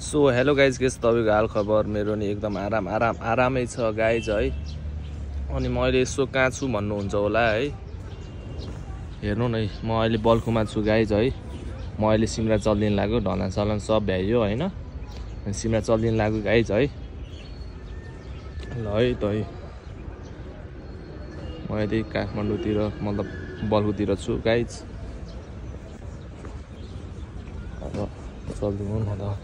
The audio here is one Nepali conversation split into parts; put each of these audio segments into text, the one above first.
सो हेलो गाइज, के छ तपाईँको हाल खबर? मेरो नि एकदम आरामै छ गाइज है। अनि मैले यसो कहाँ छु भन्नुहुन्छ होला है। हेर्नु न, म अहिले बल्कुमा छु गाइज है। म अहिले सिमरा चल्दिन लाग्यो, ढलान सलन सब भ्याइयो होइन। सिमरा चल्दिन लाग्यो गाइज है। ल है त है, म अहिले काठमाडौँतिर मतलब बल्कुतिर छु गाइज। अब चल्दिनु न त।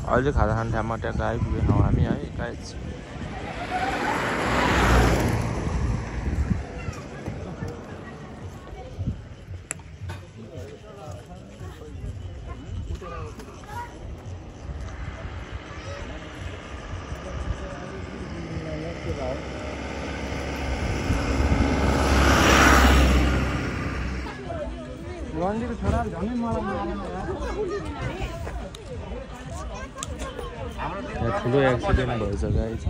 अहिले खाजा खाने ठाउँमा ट्याक्क आइपुगेछौँ हामी है गाइज। ठुलो एक्सिडेन्ट भएछ गाइज।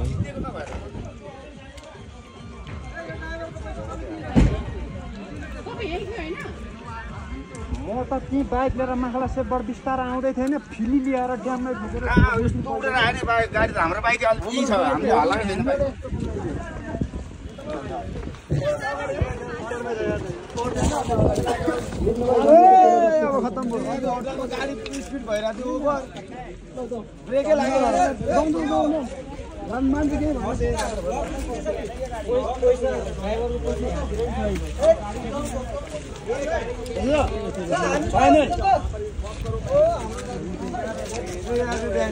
म त ती बाइक लिएर माखला सेपबाट बिस्तार आउँदै थिएन, फिली लिएर ड्याममै फुकेर उडेर आने बाइक गाडी त हाम्रो बाइक अलि ठिक छ, हामीले हल्लाकै छैन बाइक। अब खतम भयो। गाडी स्पिड भइरहेको थियो, ओभर ब्रेकै लागेन। मान्छे के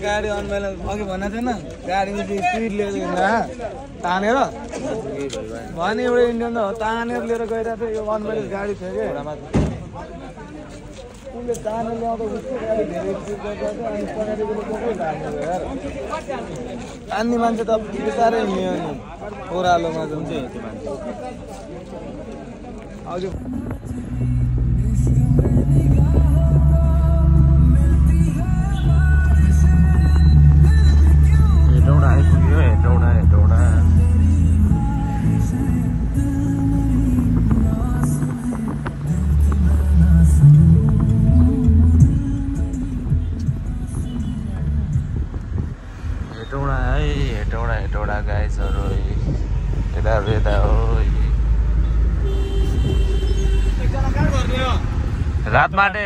गाडी अनबेलेन्स अघि भनेको थिएन, गाडी स्पिड लिएर तानेर भने एउटा इन्डियन त तानेर लिएर गइरहेको थियो। यो अनबेलेन्स गाडी थियो कि उसले तानेर ल्याउँदा उसको गाडी धेरै स्पिड गइरहेको थियो। अनि तान्ने मान्छे त बिस्तारै हिँड्यो नि ओह्रालोमा जुन चाहिँ त्यो मान्छे अघि हेटौँडा आइपुग्यो। हेटौँडा है हेटौडा गाइजहरू यता हो रातमाटे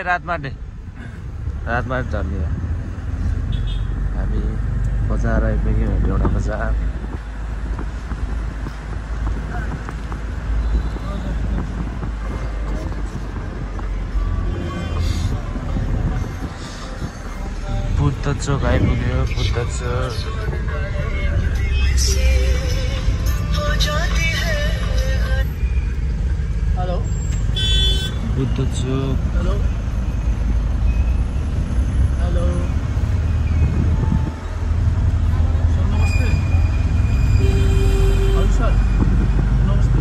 झर्ने हामी बजार आइपुग्यौँ हेटौडा बजार बुद्ध चोक आइपुग्यो बुद्ध चोक हेलो बुद्ध चोक हेलो हेलो सर नमस्ते हजुर सर नमस्ते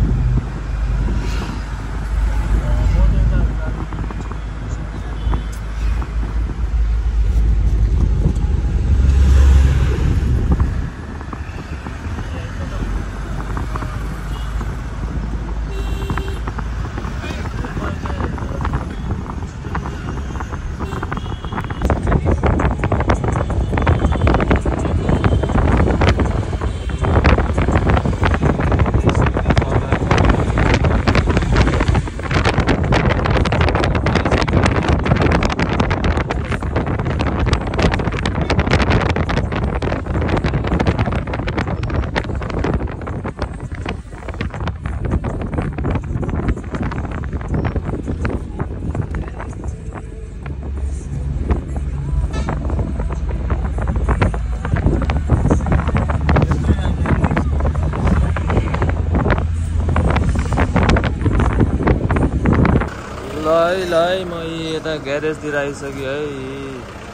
ल म यता ग्यारेजतिर आइसक्यो है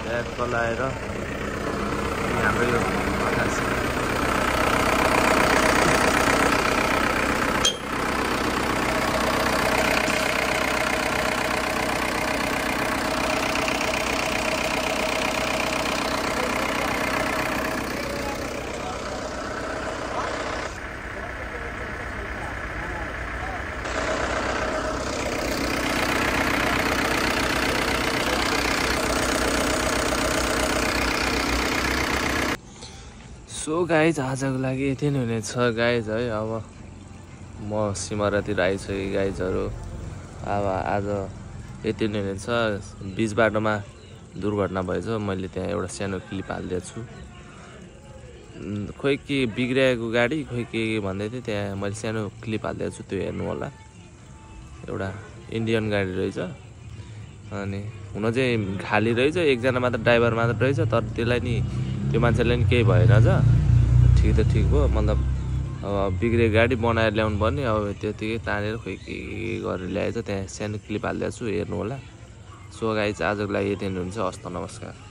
ब्याग पलाएर हाम्रो यो सो गाइज आजको लागि यति नै हुनेछ गाइज है अब म सिमरातिर आइसकेँ गाइजहरू अब आज यति नै हुनेछ बिच बाटोमा दुर्घटना भएछ मैले त्यहाँ एउटा सानो क्लिप हालिदिएको छु खोइ के बिग्रिएको गाडी खोइ के भन्दै थिएँ त्यहाँ मैले सानो क्लिप हालिदिएको छु त्यो हेर्नु होला एउटा इन्डियन गाडी रहेछ अनि हुन चाहिँ खाली रहेछ एकजना मात्र ड्राइभर मात्र रहेछ तर त्यसलाई नि त्यो मान्छेलाई नि केही भएन ठिक त ठिक भयो मतलब अब बिग्रेको गाडी बनाएर ल्याउनु पर्ने अब त्यतिकै तानेर खोइ के गरेर ल्याएछ त्यहाँ सानो क्लिप हालिदिएको छु हेर्नु होला सो गाइज आजको लागि यति नै हुन्छ हस्त नमस्कार।